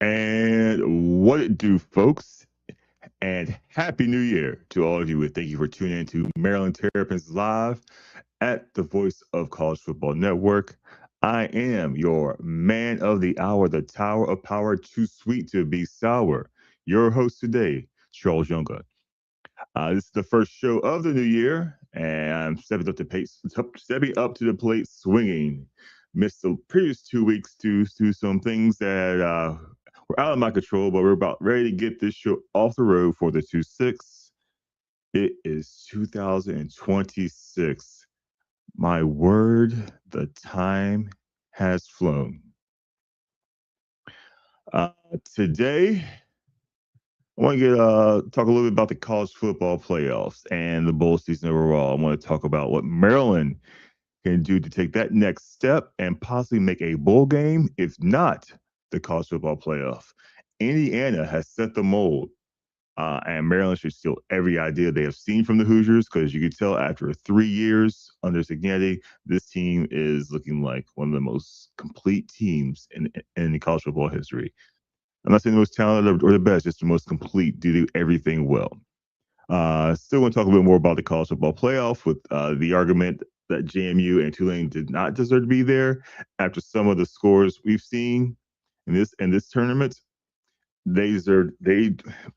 And what it do, folks? And Happy New Year to all of you. And thank you for tuning in to Maryland Terrapins Live at the Voice of College Football Network. I am your man of the hour, the Tower of Power, too sweet to be sour. Your host today, Charles Younger. This is the first show of the new year, and I'm stepping up to the plate swinging. Missed the previous 2 weeks due to some things that were out of my control, but we're about ready to get this show off the road for the 2-6. It is 2026. My word, the time has flown. Today, I want to talk a little bit about the college football playoffs and the bowl season overall. I want to talk about what Maryland can do to take that next step and possibly make a bowl game, if not the college football playoff. Indiana has set the mold, and Maryland should steal every idea they have seen from the Hoosiers, because you can tell after 3 years under Signetti, this team is looking like one of the most complete teams in the college football history. I'm not saying the most talented or the best, just the most complete, do everything well. Still want to talk a little more about the college football playoff with the argument that JMU and Tulane did not deserve to be there after some of the scores we've seen in this tournament. They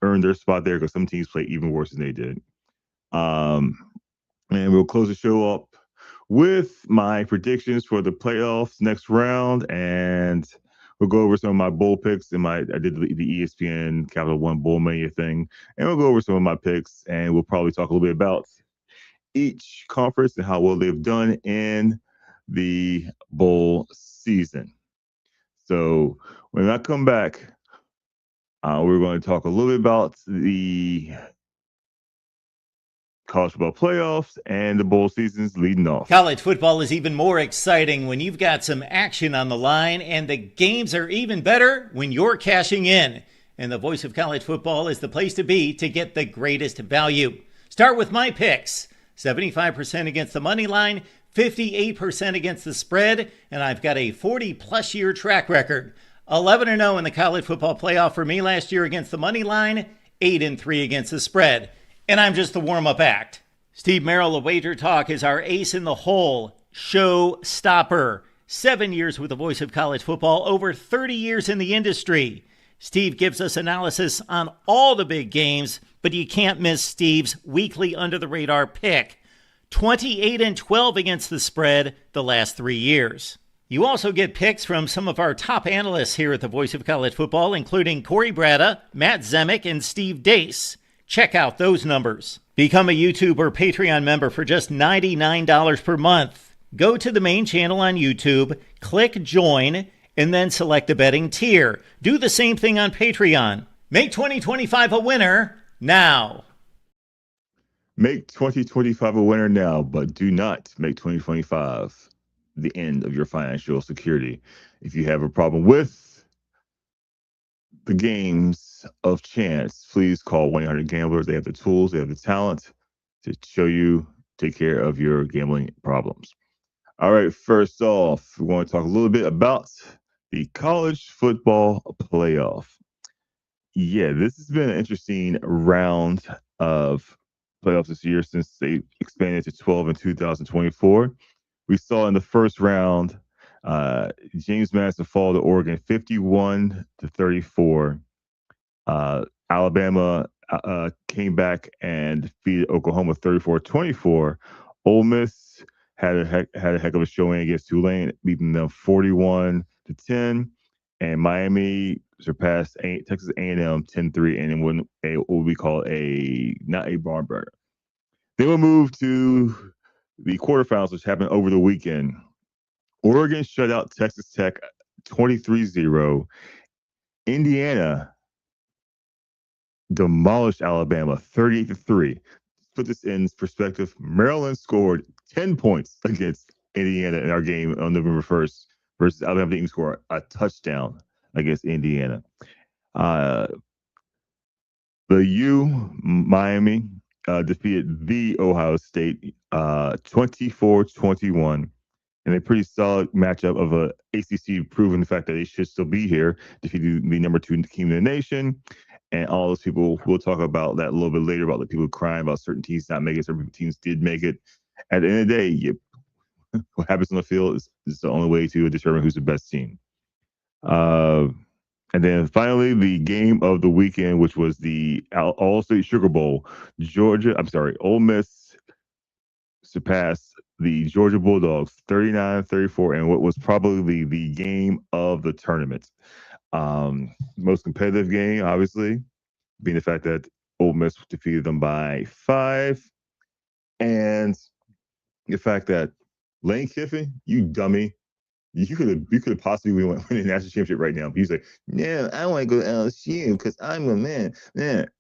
earned their spot there because some teams played even worse than they did. And we'll close the show up with my predictions for the playoffs next round, and we'll go over some of my bowl picks. I did the ESPN Capital One Bowl Mania thing, and we'll go over some of my picks, and we'll probably talk a little bit about each conference and how well they've done in the bowl season. So when I come back, we're going to talk a little bit about the college football playoffs and the bowl seasons leading off. College football is even more exciting when you've got some action on the line, and the games are even better when you're cashing in. And the Voice of College Football is the place to be to get the greatest value. Start with my picks. 75% against the money line, 58% against the spread, and I've got a 40-plus year track record. 11-0 in the college football playoff for me last year against the money line, 8-3 against the spread. And I'm just the warm-up act. Steve Merrill of Wager Talk is our ace in the hole, show stopper. 7 years with the Voice of College Football, over 30 years in the industry. Steve gives us analysis on all the big games, but you can't miss Steve's weekly under-the-radar pick. 28-12 against the spread the last 3 years. You also get picks from some of our top analysts here at the Voice of College Football, including Corey Bratta, Matt Zemek, and Steve Dace. Check out those numbers. Become a YouTube or Patreon member for just $99 per month. Go to the main channel on YouTube, click join, and then select the betting tier. Do the same thing on Patreon. Make 2025 a winner now. Make 2025 a winner now, but do not make 2025 the end of your financial security. If you have a problem with the games of chance, please call 1-800-GAMBLERS. They have the tools, they have the talent to show you, take care of your gambling problems. All right, first off, we want to talk a little bit about the college football playoff. Yeah, this has been an interesting round of playoffs this year since they expanded to 12 in 2024. We saw in the first round, James Madison fall to Oregon 51-34. Alabama came back and defeated Oklahoma 34-24. Ole Miss had a heck of a showing against Tulane, beating them 41-10. And Miami surpassed Texas A&M 10-3, and it won what we call not a barn burner. Then we'll move to the quarterfinals, which happened over the weekend. Oregon shut out Texas Tech 23-0. Indiana demolished Alabama 38-3. Put this in perspective, Maryland scored 10 points against Indiana in our game on November 1st versus Alabama didn't even score a touchdown against Indiana. The Miami defeated the Ohio State 24-21 in a pretty solid matchup of a ACC proving the fact that they should still be here, defeated the number 2 team in the nation. And all those people, we'll talk about that a little bit later, about the people crying about certain teams not making it, certain teams did make it. At the end of the day, what happens on the field is the only way to determine who's the best team. And then finally, the game of the weekend, which was the All-State Sugar Bowl. Ole Miss surpassed the Georgia Bulldogs 39-34 in what was probably the game of the tournament. Most competitive game, obviously, being the fact that Ole Miss defeated them by 5. And the fact that Lane Kiffin, you dummy, you could have possibly win a national championship right now. But he's like, no, I want to go to LSU because I'm a man.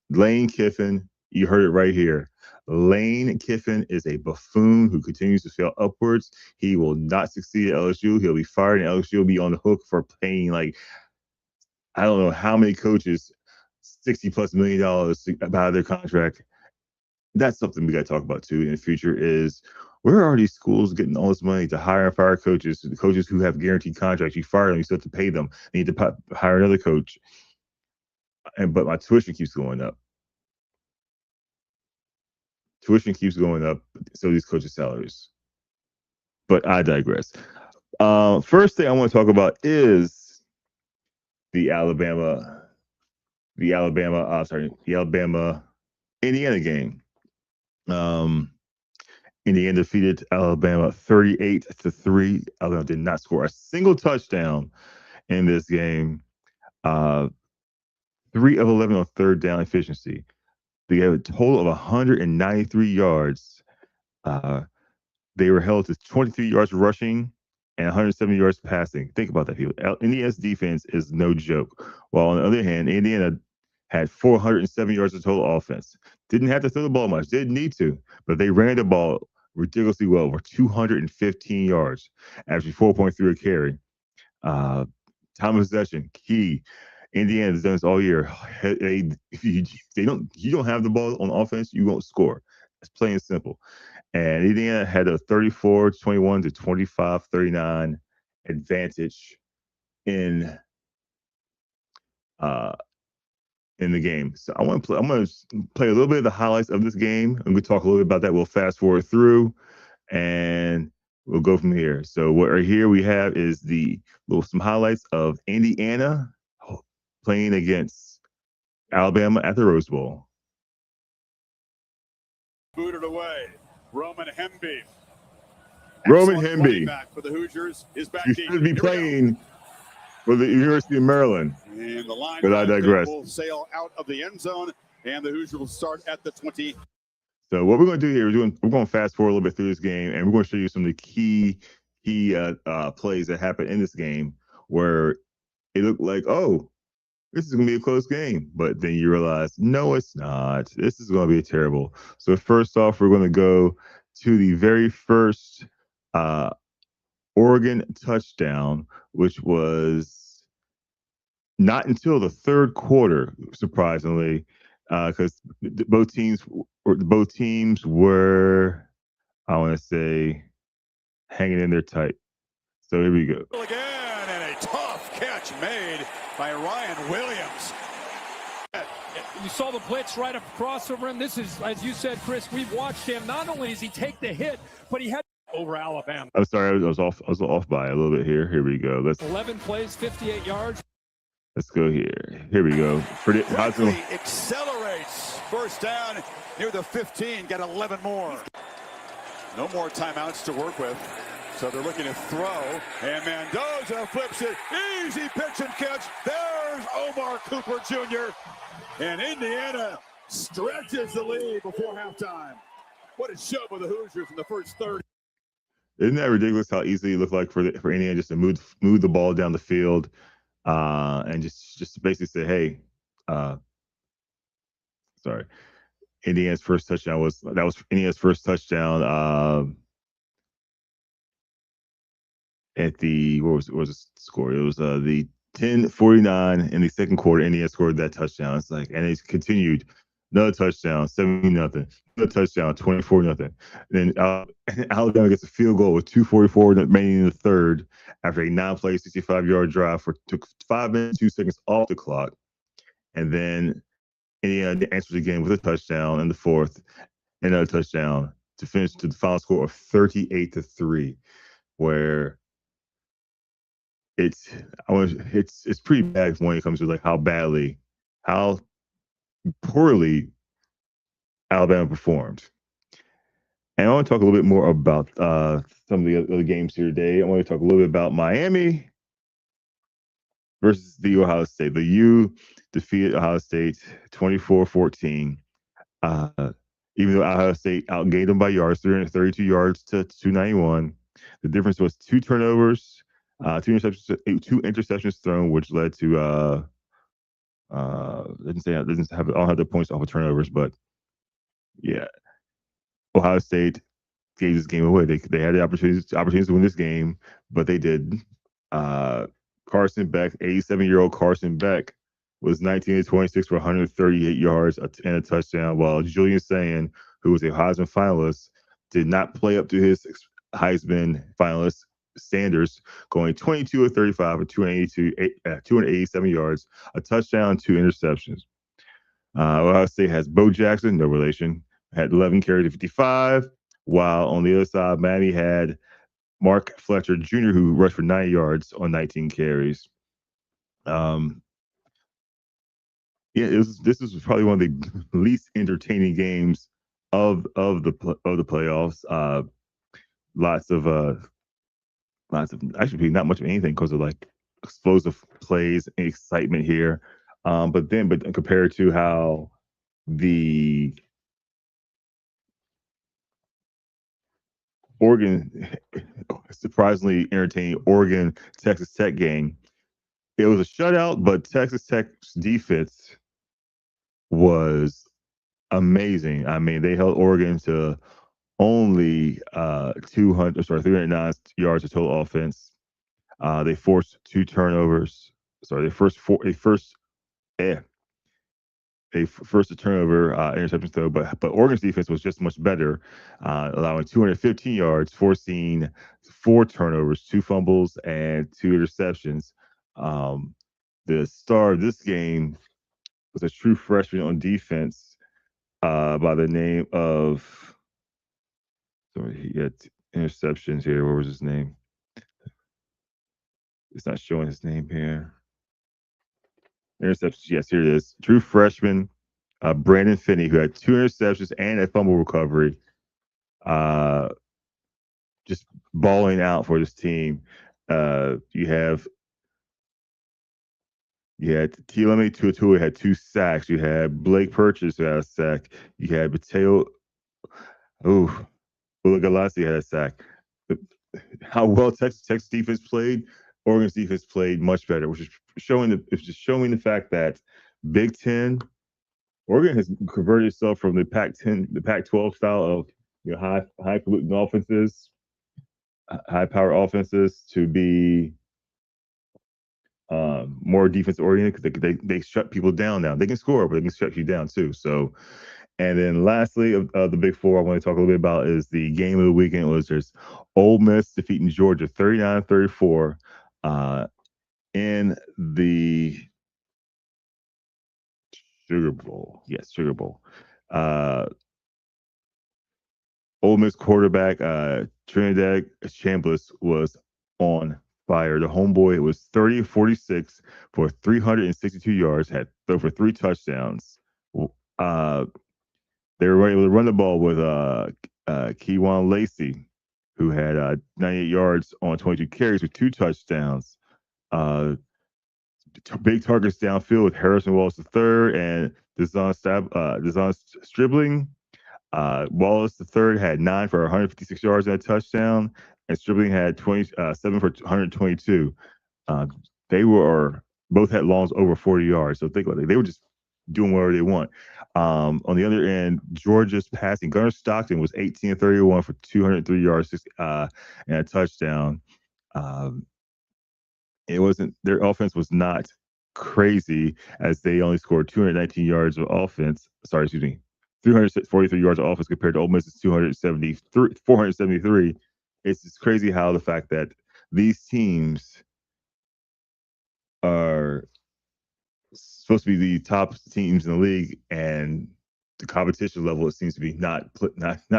Lane Kiffin, you heard it right here. Lane Kiffin is a buffoon who continues to fail upwards. He will not succeed at LSU. He'll be fired, and LSU will be on the hook for paying, like, I don't know how many coaches $60+ million about their contract. That's something we got to talk about too in the future. Is where are these schools getting all this money to hire and fire coaches? The coaches who have guaranteed contracts, you fire them, you still have to pay them. They need to hire another coach. But my tuition keeps going up. Tuition keeps going up, so these coaches' salaries. But I digress. First thing I want to talk about is the Alabama Indiana game. Indiana defeated Alabama 38-3. Alabama did not score a single touchdown in this game. 3 of 11 on third down efficiency. They have a total of 193 yards. They were held to 23 yards rushing and 170 yards passing. Think about that, people. Indiana's defense is no joke. While on the other hand, Indiana had 407 yards of total offense. Didn't have to throw the ball much. Didn't need to, but they ran the ball ridiculously well, over 215 yards, averaging 4.3 a carry. Time of possession, key. Indiana has done this all year. You don't have the ball on offense, you won't score. It's plain and simple. And Indiana had a 34-21 to 25-39 advantage in the game. So I'm going to play a little bit of the highlights of this game. I'm going to talk a little bit about that. We'll fast forward through, and we'll go from here. So what right here we have is some highlights of Indiana playing against Alabama at the Rose Bowl. Booted away. Roman Hemby. Back for the Hoosiers is back. You should be playing for the University of Maryland. And the line but I digress. Will sail out of the end zone, and the Hoosiers will start at the 20. So what we're going to do here, we're going to fast forward a little bit through this game, and we're going to show you some of the key plays that happened in this game where it looked like, oh, this is going to be a close game. But then you realize, no, it's not. This is going to be terrible. So first off, we're going to go to the very first Oregon touchdown, which was not until the third quarter, surprisingly, because both teams were, I want to say, hanging in there tight. So here we go. Again, and a tough catch made by Ryan Williams. You saw the blitz right across the rim. This is, as you said, Chris, we've watched him. Not only does he take the hit, but he had over Alabama. I'm sorry, I was off by a little bit here. Here we go. 11 plays, 58 yards. Let's go here. Here we go. Quickly accelerates. First down near the 15. Got 11 more. No more timeouts to work with. So they're looking to throw. And Mendoza flips it. Easy pitch and catch. There's Omar Cooper Jr. And Indiana stretches the lead before halftime. What a show by the Hoosiers in the first 30. Isn't that ridiculous how easy it looked like for Indiana just to move the ball down the field and just basically say, hey, sorry. Indiana's first touchdown was Indiana's first touchdown at the what was the score? It was the 10-49 in the second quarter. Indiana scored that touchdown. It's like, and it's continued. Another touchdown, 17-0. Another touchdown, 24-0. Then Alabama gets a field goal with 2:44 remaining in the third after a 9-play, 65-yard drive took 5 minutes, 2 seconds off the clock. And then Indiana answers the game with a touchdown in the fourth, another touchdown to finish to the final score of 38-3, where it's pretty bad when it comes to like how poorly Alabama performed. And I want to talk a little bit more about some of the other games here today. I want to talk a little bit about Miami versus the Ohio State. The U defeated Ohio State 24-14. Even though Ohio State outgained them by yards, 332 yards to 291. The difference was 2 turnovers, 2 interceptions thrown, which led to I don't have the points off of turnovers, but yeah, Ohio State gave this game away. They had the opportunities to win this game, but they did. Carson Beck, 87-year-old Carson Beck, was 19-26 for 138 yards and a touchdown, while Julian Sayin, who was a Heisman finalist, did not play up to his Heisman finalist Sanders, going 22 of 35 for 287 yards, a touchdown, 2 interceptions. Ohio State has Bo Jackson, no relation, had 11 carries to 55, while on the other side, Miami had Mark Fletcher Jr., who rushed for 9 yards on 19 carries. This was probably one of the least entertaining games of the playoffs. Lots of actually not much of anything because of like explosive plays and excitement here. But compared to how the Oregon, surprisingly entertaining Oregon Texas Tech game, it was a shutout, but Texas Tech's defense was amazing. I mean, they held Oregon to only 309 yards of total offense. They forced 2 turnovers. Sorry, they first a turnover interception throw, but Oregon's defense was just much better, allowing 215 yards, forcing 4 turnovers, 2 fumbles, and 2 interceptions. The star of this game was a true freshman on defense by the name of. Sorry, he had interceptions here. What was his name? It's not showing his name here. Interceptions, yes, here it is. True freshman, Brandon Finney, who had 2 interceptions and a fumble recovery. Just balling out for this team. You had Tilemi Tuatua had 2 sacks. You had Blake Purchase who had a sack. You had Mateo Ulagalasi had a sack. How well Texas defense played, Oregon's defense played much better, which is showing the fact that Big Ten, Oregon has converted itself from the Pac-12 style of high-polluting offenses, high-power offenses to be more defense-oriented because they shut people down now. They can score, but they can shut you down too. So. And then lastly, of the Big Four, I want to talk a little bit about is the game of the weekend was there's Ole Miss defeating Georgia 39-34 in the Sugar Bowl. Yes, Sugar Bowl. Ole Miss quarterback Trinidad Chambliss was on fire. The homeboy was 30-46 for 362 yards, had thrown for 3 touchdowns. They were able to run the ball with Keywan Lacey, who had 98 yards on 22 carries with 2 touchdowns. Big targets downfield with Harrison Wallace III and Deshaun Stribling. Wallace III had 9 for 156 yards and a touchdown, and Stribling had 7 for 122. They both had longs over 40 yards. So think about it. They were just doing whatever they want. On the other end, Georgia's passing, Gunnar Stockton was 18-31 for 203 yards and a touchdown. It wasn't, their offense was not crazy, as they only scored 219 yards of offense. Sorry, excuse me, 343 yards of offense compared to Ole Miss's 473. It's just crazy how the fact that these teams are supposed to be the top teams in the league, and the competition level, it seems to be not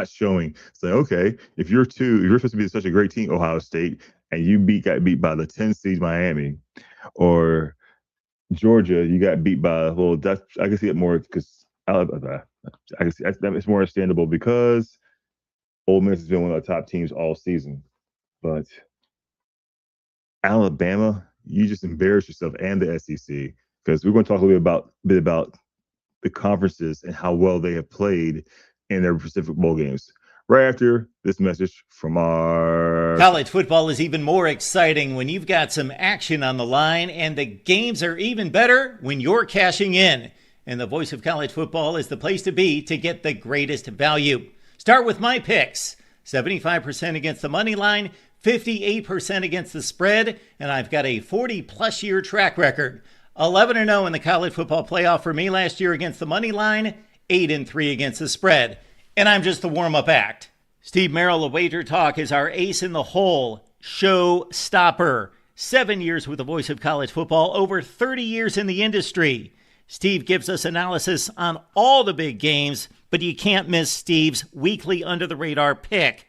showing. So okay, if you're supposed to be such a great team, Ohio State, and you got beat by the 10 seed Miami, or Georgia, you got beat by I can see it more because I can see it's more understandable because Ole Miss has been one of the top teams all season. But Alabama, you just embarrassed yourself and the SEC, because we're going to talk a little bit about the conferences and how well they have played in their Pacific Bowl games right after this message from our... College football is even more exciting when you've got some action on the line, and the games are even better when you're cashing in. And the voice of college football is the place to be to get the greatest value. Start with my picks. 75% against the money line, 58% against the spread, and I've got a 40-plus year track record. 11-0 in the college football playoff for me last year against the money line, 8-3 against the spread. And I'm just the warm-up act. Steve Merrill of Wager Talk is our ace in the hole, show stopper. 7 years with the voice of college football, over 30 years in the industry. Steve gives us analysis on all the big games, but you can't miss Steve's weekly under-the-radar pick.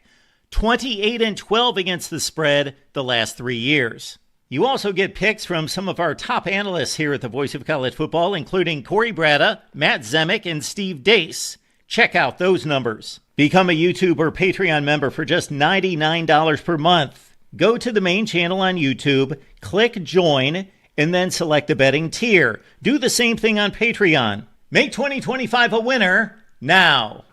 28-12 against the spread the last 3 years. You also get picks from some of our top analysts here at the Voice of College Football, including Corey Bratta, Matt Zemek, and Steve Dace. Check out those numbers. Become a YouTube or Patreon member for just $99 per month. Go to the main channel on YouTube, click join, and then select a betting tier. Do the same thing on Patreon. Make 2025 a winner now.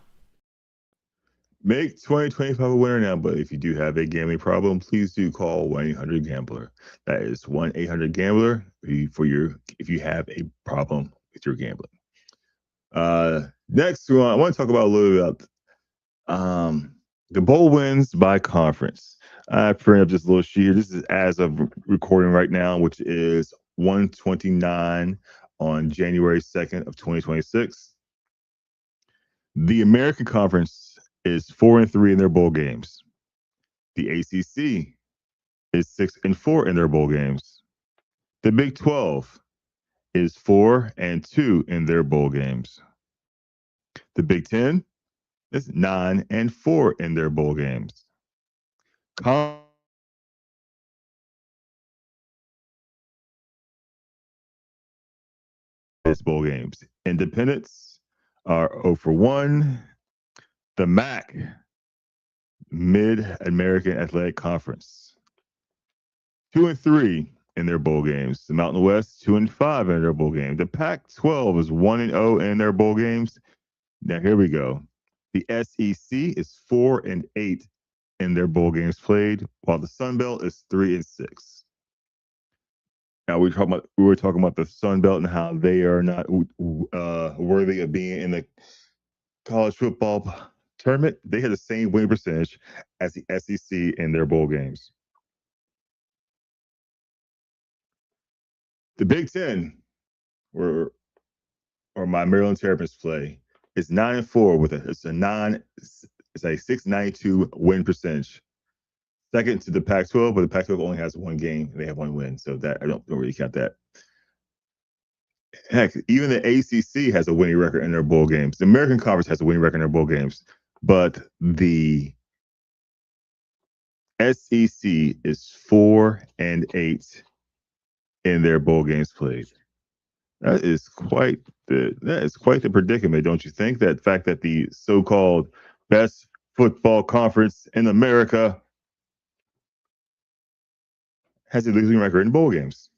Make 2025 a winner now, but if you do have a gambling problem, please do call 1-800-GAMBLER. That is 1-800-GAMBLER if you have a problem with your gambling. Next, I want to talk about a little bit about the bowl wins by conference. I printed up just a little sheet here. This is as of recording right now, which is 1/29 on January 2nd of 2026. The American Conference is 4-3 in their bowl games. The ACC is 6-4 in their bowl games. The Big 12 is 4-2 in their bowl games. The Big 10 is 9-4 in their bowl games. Bowl games. Independents are 0-1. The MAC, Mid-American Athletic Conference, 2-3 in their bowl games. The Mountain West, 2-5 in their bowl games. The Pac-12 is 1-0 in their bowl games. Now here we go. The SEC is 4-8 in their bowl games played, while the Sun Belt is 3-6. Now we were talking about the Sun Belt and how they are not worthy of being in the college football tournament. They had the same win percentage as the SEC in their bowl games. The Big Ten, or my Maryland Terrapins play, is 9-4 with it's a 692 win percentage. Second to the Pac-12, but the Pac-12 only has one game. They have one win, so that I don't really count that. Heck, even the ACC has a winning record in their bowl games. The American Conference has a winning record in their bowl games, but the SEC is 4-8 in their bowl games played. That is quite the predicament, don't you think? That fact that the so-called best football conference in America has a losing record in bowl games.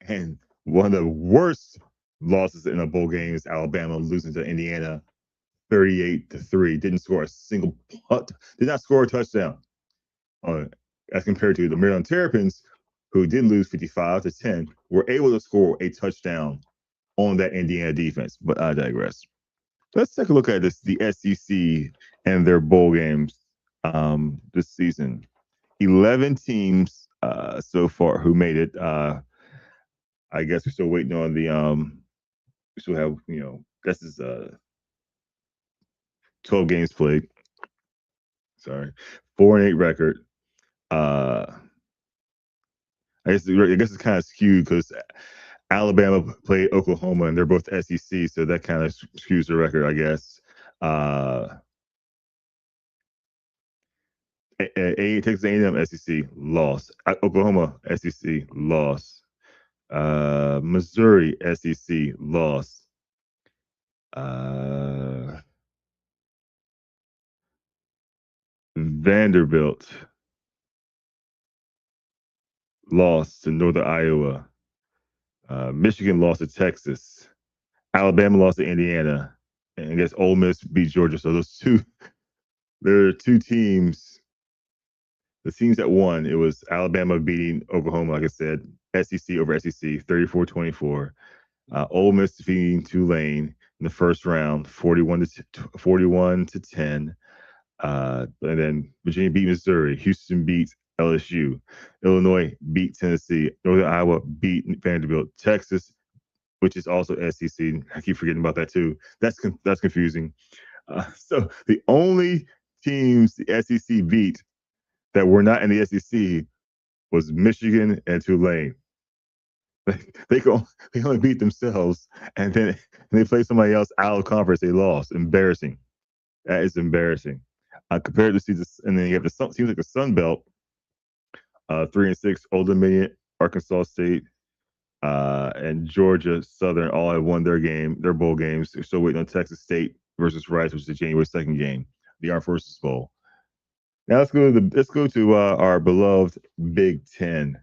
And one of the worst losses in a bowl game is Alabama losing to Indiana 38-3. Didn't score a single punt, did not score a touchdown. As compared to the Maryland Terrapins, who did lose 55-10, were able to score a touchdown on that Indiana defense. But I digress. Let's take a look at the SEC and their bowl games this season. 11 teams so far who made it. I guess we're still waiting on the we still have, this is 12 games played. Sorry. 4-8 record. I guess it's kind of skewed because Alabama played Oklahoma and they're both SEC, so that kind of skews the record, I guess. Texas A&M SEC loss. Oklahoma SEC loss. Missouri SEC loss. Vanderbilt lost to Northern Iowa. Michigan lost to Texas. Alabama lost to Indiana. And I guess Ole Miss beat Georgia. So there are two teams. The teams that won, it was Alabama beating Oklahoma, like I said, SEC over SEC, 34-24. Ole Miss defeating Tulane in the first round, 41 to 10. And then Virginia beat Missouri. Houston beat LSU. Illinois beat Tennessee. Northern Iowa beat Vanderbilt. Texas, which is also SEC. I keep forgetting about that too. That's confusing. So the only teams the SEC beat that were not in the SEC was Michigan and Tulane. They only beat themselves, and then they play somebody else out of conference. They lost. Embarrassing. That is embarrassing. Compared to season, and then you have the teams like the Sun Belt, 3-6, Old Dominion, Arkansas State, and Georgia Southern all have won their bowl games. They're still waiting on Texas State versus Rice, which is the January 2nd game, the Armed Forces Bowl. Now let's go to our beloved Big Ten,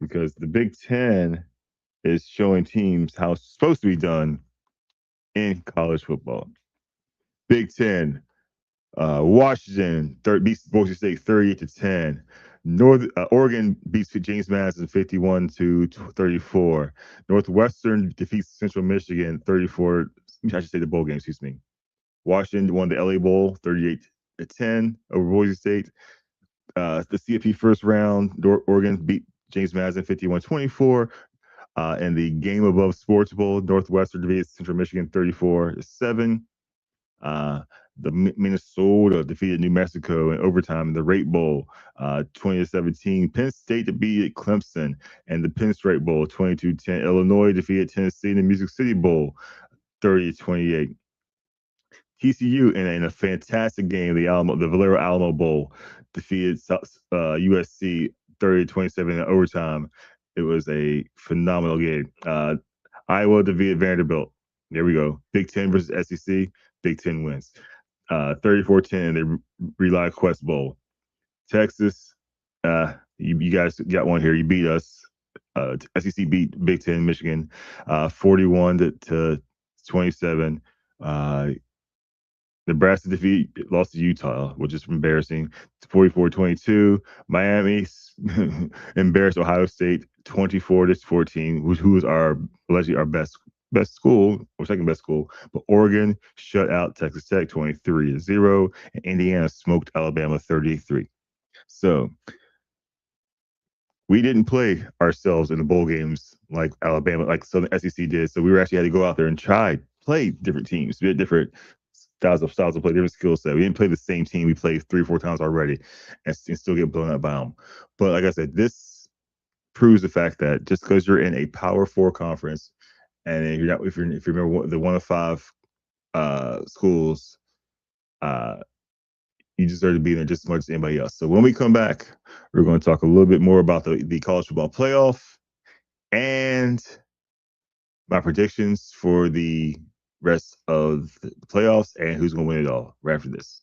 because the Big Ten is showing teams how it's supposed to be done in college football. Big Ten, Washington beats Boise State 38-10. Oregon beats James Madison 51-34. Northwestern defeats Central Michigan 34. I should say the bowl game. Excuse me. Washington won the LA Bowl 38-10 over Boise State. The CFP first round, Oregon beat James Madison 51-24. And the Game Above Sports Bowl, Northwestern defeated Central Michigan 34-7. The Minnesota defeated New Mexico in overtime in the Rate Bowl, 20-17. Penn State defeated Clemson and the Penn State Bowl, 22-10. Illinois defeated Tennessee in the Music City Bowl, 30-28. TCU in a fantastic game, the Valero Alamo Bowl, defeated USC 30-27 in overtime. It was a phenomenal game. Iowa defeated Vanderbilt. There we go. Big Ten versus SEC. Big Ten wins. 34-10 in the Rely Quest Bowl. Texas, you guys got one here. You beat us. SEC beat Big Ten Michigan 41-27. Nebraska lost to Utah, which is embarrassing. 44-22. Miami embarrassed Ohio State 24-14, who is allegedly our best school or second best school. But Oregon shut out Texas Tech 23-0, and Indiana smoked Alabama 33. So we didn't play ourselves in the bowl games like Alabama, like Southern SEC did. So we actually had to go out there and play different teams, different styles of play, different skill set. We didn't play the same team we played 3 or 4 times already and still get blown up by them. But like I said, this proves the fact that just because you're in a Power 4 conference, and if you remember the 1 of 5 schools, you deserve to be there just as much as anybody else. So when we come back, we're going to talk a little bit more about the college football playoff and my predictions for the rest of the playoffs and who's going to win it all right after this.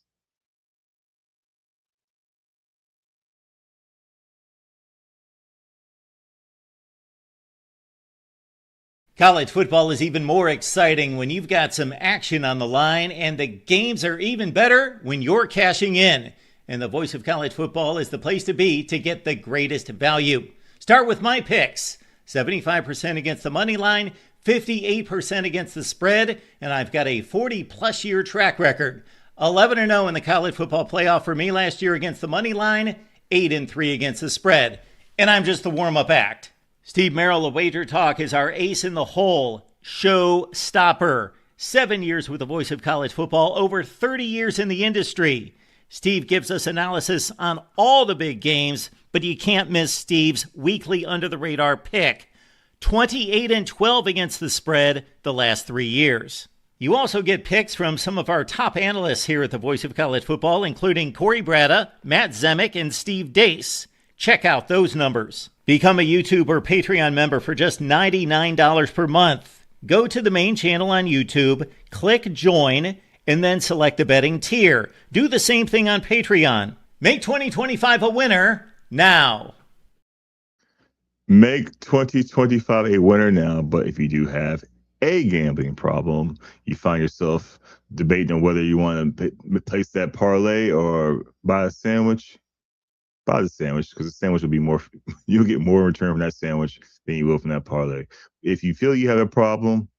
College football is even more exciting when you've got some action on the line, and the games are even better when you're cashing in. And the voice of college football is the place to be to get the greatest value. Start with my picks. 75% against the money line, 58% against the spread, and I've got a 40-plus year track record. 11-0 in the college football playoff for me last year against the money line, 8-3 against the spread. And I'm just the warm-up act. Steve Merrill of Wager Talk is our ace in the hole, show stopper. 7 years with the voice of college football, over 30 years in the industry. Steve gives us analysis on all the big games, but you can't miss Steve's weekly under-the-radar pick. 28-12 against the spread the last 3 years. You also get picks from some of our top analysts here at the Voice of College Football, including Corey Bratta, Matt Zemek, and Steve Dace. Check out those numbers. Become a YouTube or Patreon member for just $99 per month. Go to the main channel on YouTube, click join, and then select the betting tier. Do the same thing on Patreon. Make 2025 a winner now. Make 2025 a winner now, but if you do have a gambling problem, you find yourself debating on whether you want to place that parlay or buy a sandwich, buy the sandwich, because the sandwich will be more, you'll get more in return from that sandwich than you will from that parlay. If you feel you have a problem,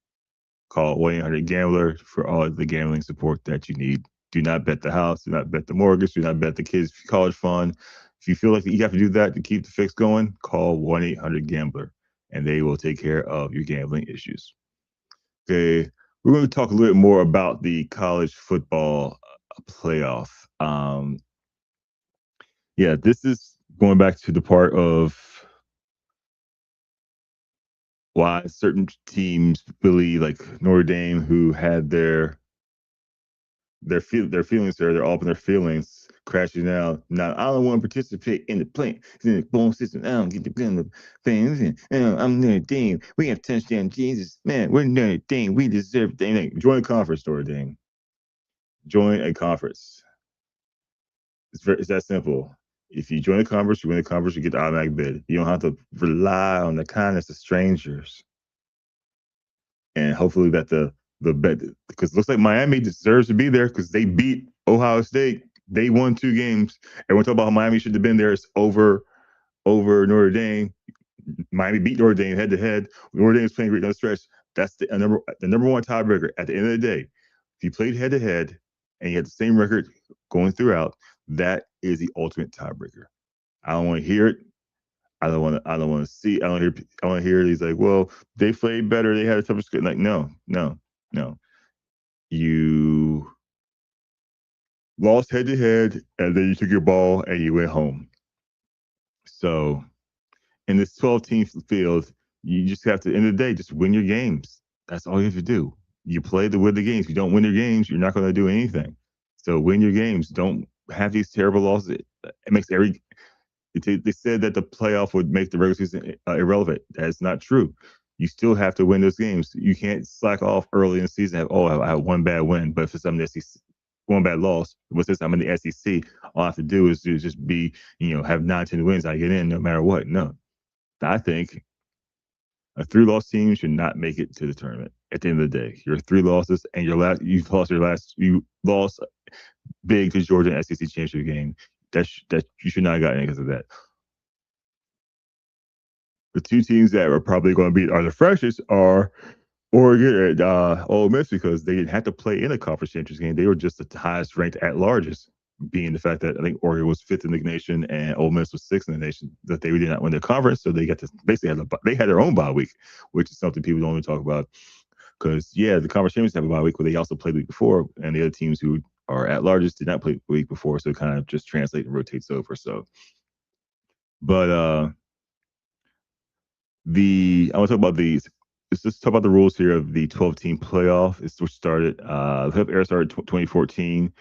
call 1-800-GAMBLER for all the gambling support that you need. Do not bet the house, do not bet the mortgage, do not bet the kids' college fund. If you feel like you have to do that to keep the fix going, call 1-800-GAMBLER, and they will take care of your gambling issues. Okay, we're going to talk a little bit more about the college football playoff. Yeah, this is going back to the part of why certain teams believe, like Notre Dame, who had their feelings there, they're all up in their feelings, crashing out. Now, I don't want to participate in the play, in the bone system. I don't get to play in the things. I'm Notre Dame. We have touchdown Jesus. Man, we're Notre Dame. We deserve things. Join a conference, Notre Dame. Join a conference. It's that simple. If you join a conference, you win a conference, you get the automatic bid. You don't have to rely on the kindness of strangers. And hopefully that the bet, because it looks like Miami deserves to be there because they beat Ohio State. They won 2 games. Everyone talk about how Miami should have been there. It's over Notre Dame. Miami beat Notre Dame head to head. Notre Dame is playing great down the stretch. That's the number one tiebreaker. At the end of the day, if you played head to head and you had the same record going throughout, that is the ultimate tiebreaker. I don't want to hear it. I don't want to see. I want to hear these like, well, they played better. They had a tougher schedule. Like, no. You lost head to head, and then you took your ball and you went home. So, in this 12-team field, you just have to, end of the day, just win your games. That's all you have to do. You play to win the games. If you don't win your games, you're not going to do anything. So, win your games. Don't have these terrible losses. It makes they said that the playoff would make the regular season irrelevant. That's not true. You still have to win those games. You can't slack off early in the season. I have one bad win, but if it's I'm in the SEC, one bad loss, but since I'm in the SEC, all I have to do is just be, have 9-10 wins. I get in no matter what. No, I think a 3-loss team should not make it to the tournament. At the end of the day, your 3 losses and you lost big to Georgia in SEC championship game. That you should not have gotten because of that. The 2 teams that are probably going to be the freshest are Oregon and Ole Miss, because they didn't have to play in a conference championship game. They were just the highest ranked at largest, being the fact that I think Oregon was 5th in the nation and Ole Miss was 6th in the nation. That they did not win their conference, so they got to basically they had their own bye week, which is something people don't even talk about. Because the conference champions have a bye week, but they also played the week before, and the other teams who are at largest did not play the week before, so it kind of just translates and rotates over. So, but I want to talk about these. Let's just talk about the rules here of the 12-team playoff. It's which started. The era started 2014,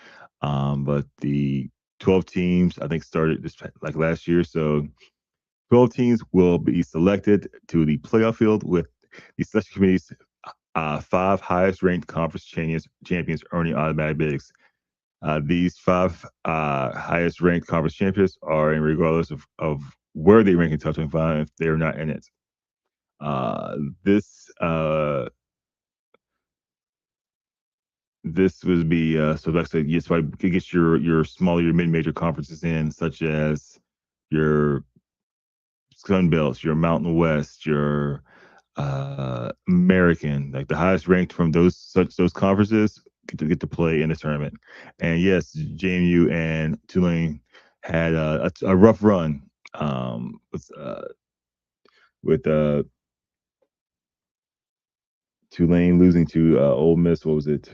but the 12 teams I think started just like last year. So 12 teams will be selected to the playoff field with the selection committee's 5 highest ranked conference champions earning automatic bids. These 5 highest ranked conference champions are in regardless of where they rank in top 25 if they're not in it. This would be so like I said, yes, so I could get your smaller, your mid-major conferences in, such as your Sun Belts, your Mountain West, your American, like the highest ranked from those conferences, get to play in the tournament. And yes, JMU and Tulane had a rough run with Tulane losing to Ole Miss. What was it,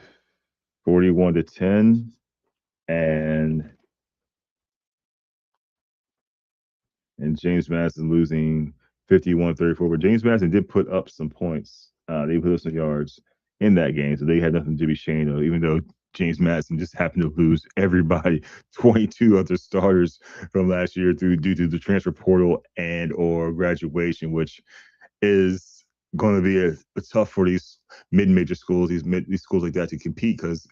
41-10, and James Madison losing 51-34. But James Madison did put up some points. They put up some yards in that game, so they had nothing to be ashamed of, even though James Madison just happened to lose everybody, 22 other starters from last year due to the transfer portal and or graduation, which is going to be a tough for these mid-major schools, these schools like that to compete, because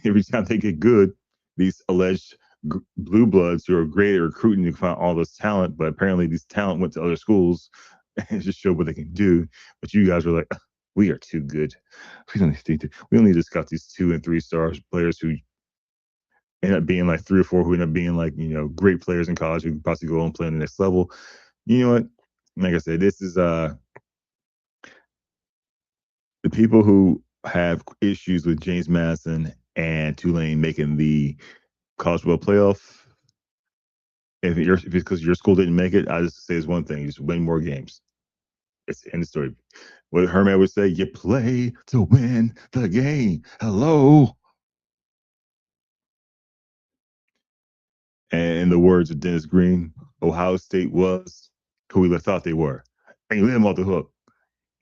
every time they get good, these alleged blue bloods who are great at recruiting to find all this talent, but apparently these talent went to other schools and just showed what they can do. But you guys were like, we are too good. We don't need to scout these 2 and 3 star players who end up being like 3 or 4 who end up being like, great players in college who can possibly go and play on the next level. You know what? Like I said, this is the people who have issues with James Madison and Tulane making the college football playoff. If it's because your school didn't make it, I just say it's one thing: just win more games. It's the end of the story. What Herman would say: you play to win the game. Hello. And in the words of Dennis Green, Ohio State was who we thought they were. And you let them off the hook.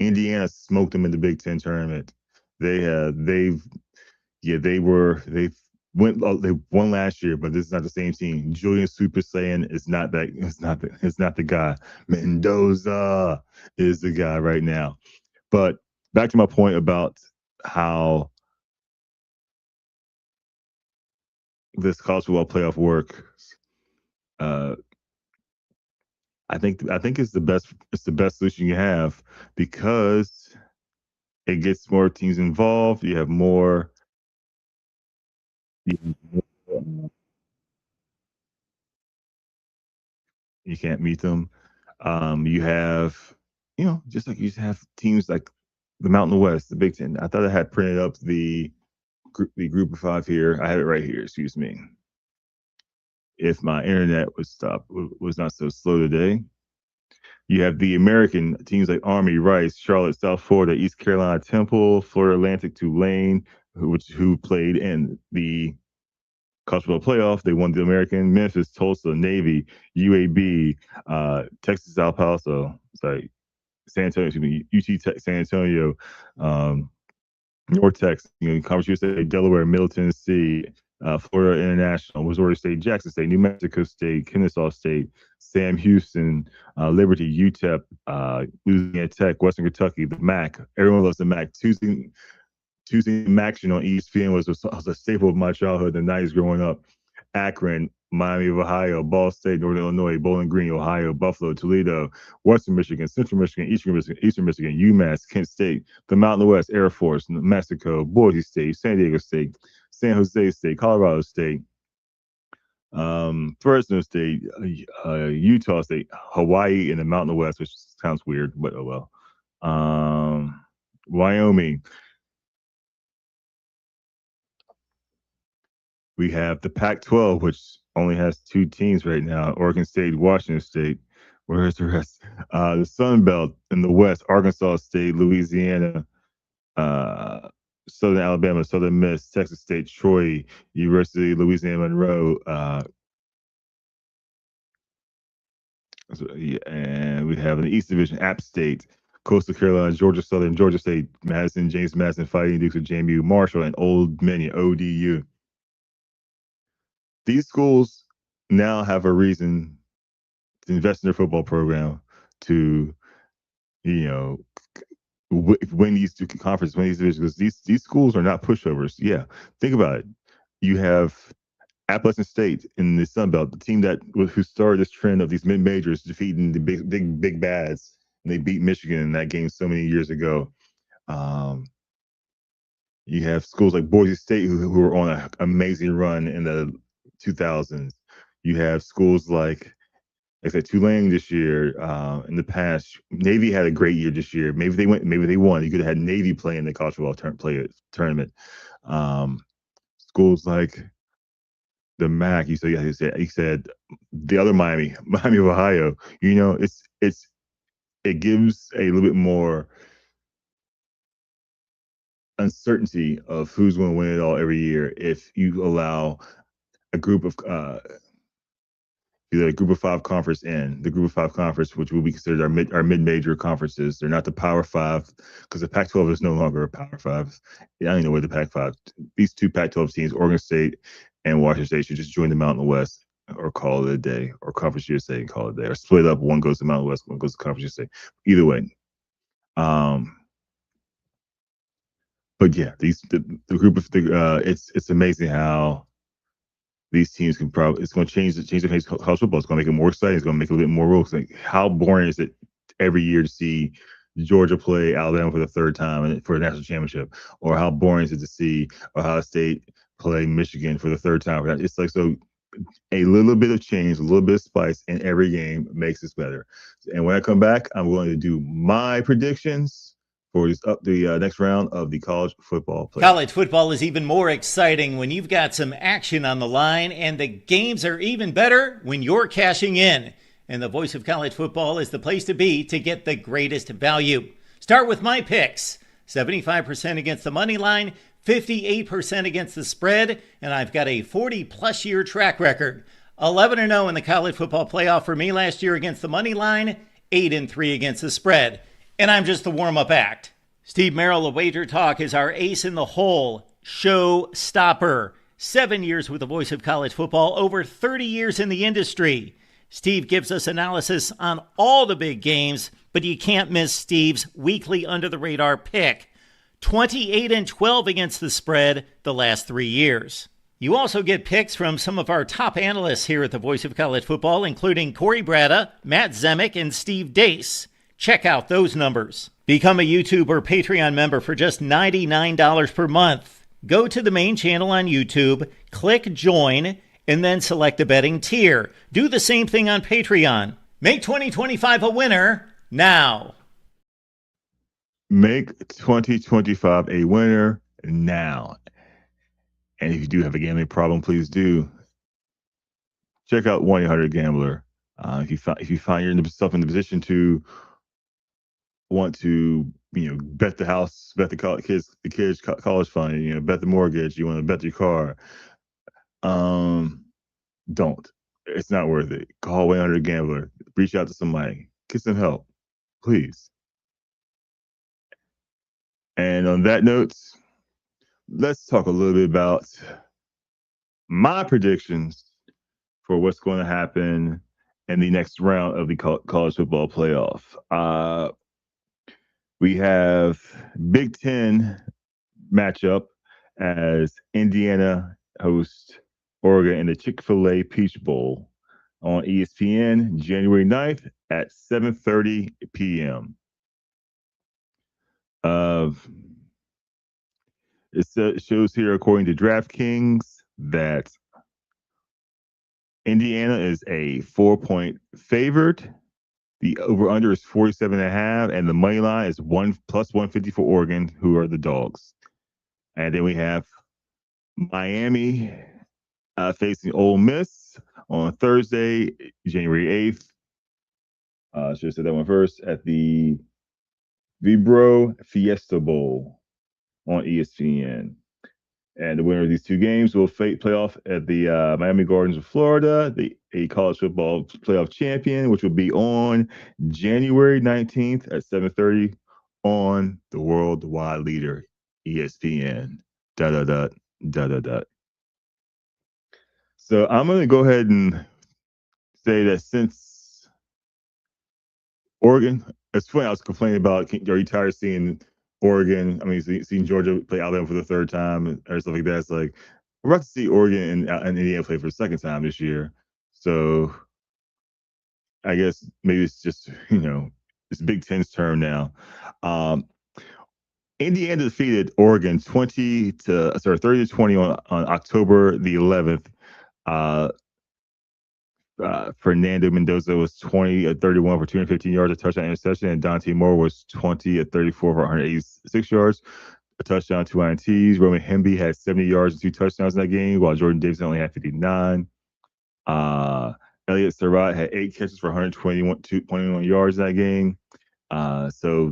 Indiana smoked them in the Big Ten tournament. They won last year, but this is not the same team. Julian Super Saiyan is not that. It's not the guy. Mendoza is the guy right now. But back to my point about how this college football playoff works. I think it's the best. It's the best solution you have because it gets more teams involved. You have more. You can't meet them. You have, just like you have teams like the Mountain West, the Big Ten. I thought I had printed up the group of 5 here. I have it right here. Excuse me. If my internet was not so slow today. You have the American teams like Army, Rice, Charlotte, South Florida, East Carolina, Temple, Florida Atlantic, Tulane, who played in the college football playoff. They won the American. Memphis, Tulsa, Navy, UAB, Texas, El Paso, San Antonio, UT San Antonio, North Texas, Conference USA, Delaware, Middle Tennessee, Florida International, Missouri State, Jackson State, New Mexico State, Kennesaw State, Sam Houston, Liberty, UTEP, Louisiana Tech, Western Kentucky, the MAC. Everyone loves the MAC. Tuesday action on ESPN was a staple of my childhood, the 90s growing up. Akron, Miami of Ohio, Ball State, Northern Illinois, Bowling Green, Ohio, Buffalo, Toledo, Western Michigan, Central Michigan, Eastern Michigan, UMass, Kent State, the Mountain West, Air Force, Mexico, Boise State, San Diego State, San Jose State, Colorado State, Fresno State, Utah State, Hawaii in the Mountain West, which sounds weird, but oh well. Wyoming. We have the Pac-12, which only has 2 teams right now: Oregon State, Washington State. Where's the rest? The Sun Belt in the West: Arkansas State, Louisiana, Southern Alabama, Southern Miss, Texas State, Troy, University of Louisiana Monroe. And we have in the East Division: App State, Coastal Carolina, Georgia Southern, Georgia State, Madison, James Madison, Fighting Dukes of JMU, Marshall, and Old Dominion, ODU. These schools now have a reason to invest in their football program to, win these 2 conferences, win these divisions. Because these schools are not pushovers. Yeah, think about it. You have Appalachian State in the Sun Belt, the team who started this trend of these mid majors defeating the big bads, and they beat Michigan in that game so many years ago. You have schools like Boise State who were on an amazing run in the 2000s. You have schools like like I said, Tulane this year. In the past, Navy had a great year this year. Maybe they won. You could have had Navy play in the college football tournament. Schools like the MAC. He said the other Miami of Ohio. It gives a little bit more uncertainty of who's going to win it all every year if you allow a group of five conference in the group of five conference, which will be considered our mid-major conferences. They're not the Power Five because the Pac-12 is no longer a Power Five. I don't know where the Pac-5. These two Pac-12 teams, Oregon State and Washington State, should just join the Mountain West or call it a day, or Conference USA and call it a day, or split up. One goes to Mountain West, one goes to Conference USA. Either way. But yeah, the group of it's amazing how these teams can it's going to change the face of college football. It's going to make it more exciting. It's going to make it a little bit more rules. Like, how boring is it every year to see Georgia play Alabama for the third time for a national championship, or how boring is it to see Ohio State play Michigan for the third time? It's like, so a little bit of change, a little bit of spice in every game makes this better. And when I come back, I'm going to do my predictions for the next round of the college football playoffs. College football is even more exciting when you've got some action on the line, and the games are even better when you're cashing in. And the voice of college football is the place to be to get the greatest value. Start with my picks. 75% against the money line, 58% against the spread, and I've got a 40-plus year track record. 11-0 in the college football playoff for me last year against the money line, 8-3 against the spread. And I'm just the warm-up act. Steve Merrill of Wager Talk is our ace in the hole, show stopper. 7 years with the voice of college football, over 30 years in the industry. Steve gives us analysis on all the big games, but you can't miss Steve's weekly under-the-radar pick. 28-12 against the spread the last 3 years. You also get picks from some of our top analysts here at the Voice of College Football, including Corey Bratta, Matt Zemek, and Steve Dace. Check out those numbers. Become a YouTube or Patreon member for just $99 per month. Go to the main channel on YouTube, click join, and then select a betting tier. Do the same thing on Patreon. Make 2025 a winner now. Make 2025 a winner now. And if you do have a gambling problem, please do check out 1-800-GAMBLER. If you find yourself in the position to want to, bet the house, bet the kids college fund, bet the mortgage, you want to bet your car, don't. It's not worth it. Call 1-800-GAMBLER. Reach out to somebody. Get some help, please. And on that note, let's talk a little bit about my predictions for what's going to happen in the next round of the college football playoff. We have Big Ten matchup as Indiana hosts Oregon in the Chick-fil-A Peach Bowl on ESPN January 9th at 7:30 p.m. It shows here, according to DraftKings, that Indiana is a 4-point favorite. The over-under is 47.5, and the money line is plus 150 for Oregon, who are the dogs. And then we have Miami facing Ole Miss on Thursday, January 8th. Should have said that one first, at the Vibro Fiesta Bowl on ESPN. And the winner of these two games will play off at the Miami Gardens of Florida, a college football playoff champion, which will be on January 19th at 7:30 on the worldwide leader, ESPN. So I'm going to go ahead and say that since Oregon, it's funny, I was complaining about, are you tired of seeing Oregon, seeing Georgia play Alabama for the third time or stuff like that? It's like, we're about to see Oregon and Indiana play for the second time this year. So I guess maybe it's just, it's Big Ten's turn now. Indiana defeated Oregon 30-20 on October the 11th. Fernando Mendoza was 20 at 31 for 215 yards, a touchdown interception, and Dante Moore was 20 at 34 for 186 yards, a touchdown, 2 INTs. Roman Hemby had 70 yards and 2 touchdowns in that game, while Jordan Davidson only had 59. Elliott Surratt had 8 catches for 121 yards in that game. So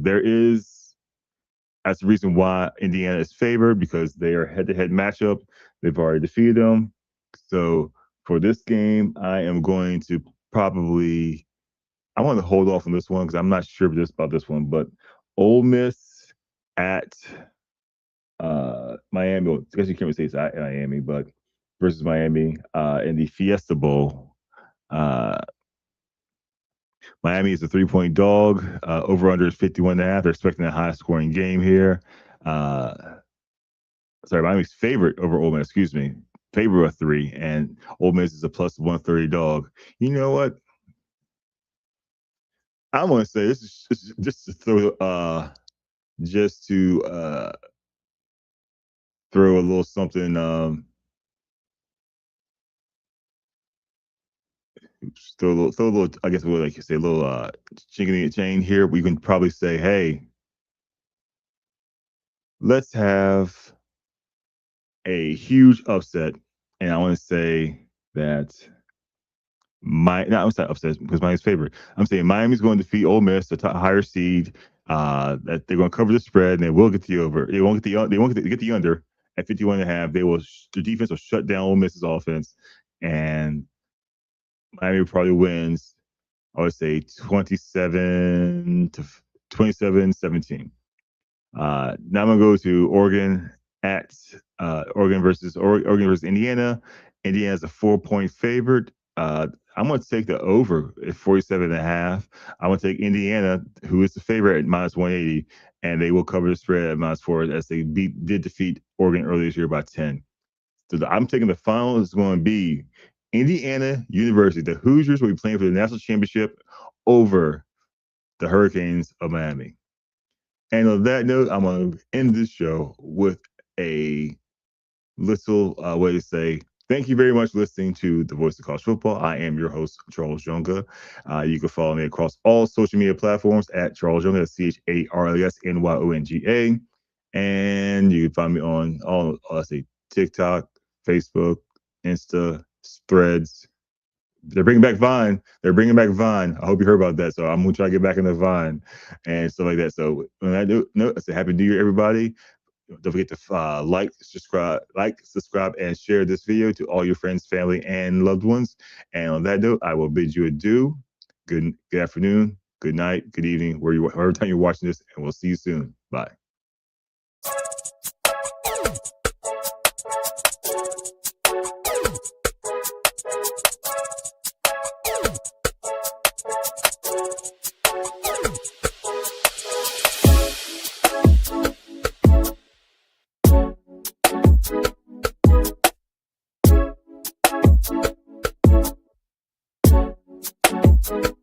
that's the reason why Indiana is favored, because they are head-to-head matchup. They've already defeated them. So for this game, I am going to I want to hold off on this one because I'm not sure about this one, but Ole Miss at Miami. Well, I guess you can't really say it's at Miami, but versus Miami in the Fiesta Bowl. Miami is a 3-point dog. Over under is 51.5. They're expecting a high scoring game here. Miami's favorite over Ole Miss, favorite of 3, and Ole Miss is a plus 130 dog. You know what? I want to say this is just to throw throw a little something. Throw a little. I guess what like you say, a little chink in the chain here. We can probably say, hey, let's have a huge upset, and I want to say that I'm saying upset because Miami's favorite. I'm saying Miami's going to defeat Ole Miss, the higher seed. That they're going to cover the spread and they will get the over. They won't get the under at 51.5. The defense will shut down Ole Miss's offense, and Miami probably wins. I would say 27-17. Now I'm gonna go to Oregon at Oregon versus Indiana. Indiana's a 4-point favorite. I'm going to take the over at 47.5. I'm going to take Indiana, who is the favorite, at minus 180, and they will cover the spread at minus 4 as they did defeat Oregon earlier this year by 10. So I'm taking the final is going to be Indiana University. The Hoosiers will be playing for the national championship over the Hurricanes of Miami. And on that note, I'm going to end this show with a little way to say thank you very much for listening to The Voice of College Football. I am your host, Charles Jonga. You can follow me across all social media platforms at Charles Jonga, CharlesNYonga. And you can find me on all, TikTok, Facebook, Insta, Threads. They're bringing back Vine. I hope you heard about that. So I'm going to try to get back in the Vine and stuff like that. So when I do, I say Happy New Year, everybody. Don't forget to like, subscribe, and share this video to all your friends, family, and loved ones. And on that note, I will bid you adieu. Good afternoon, good night, good evening, wherever time you're watching this, and we'll see you soon. Bye. Thank you.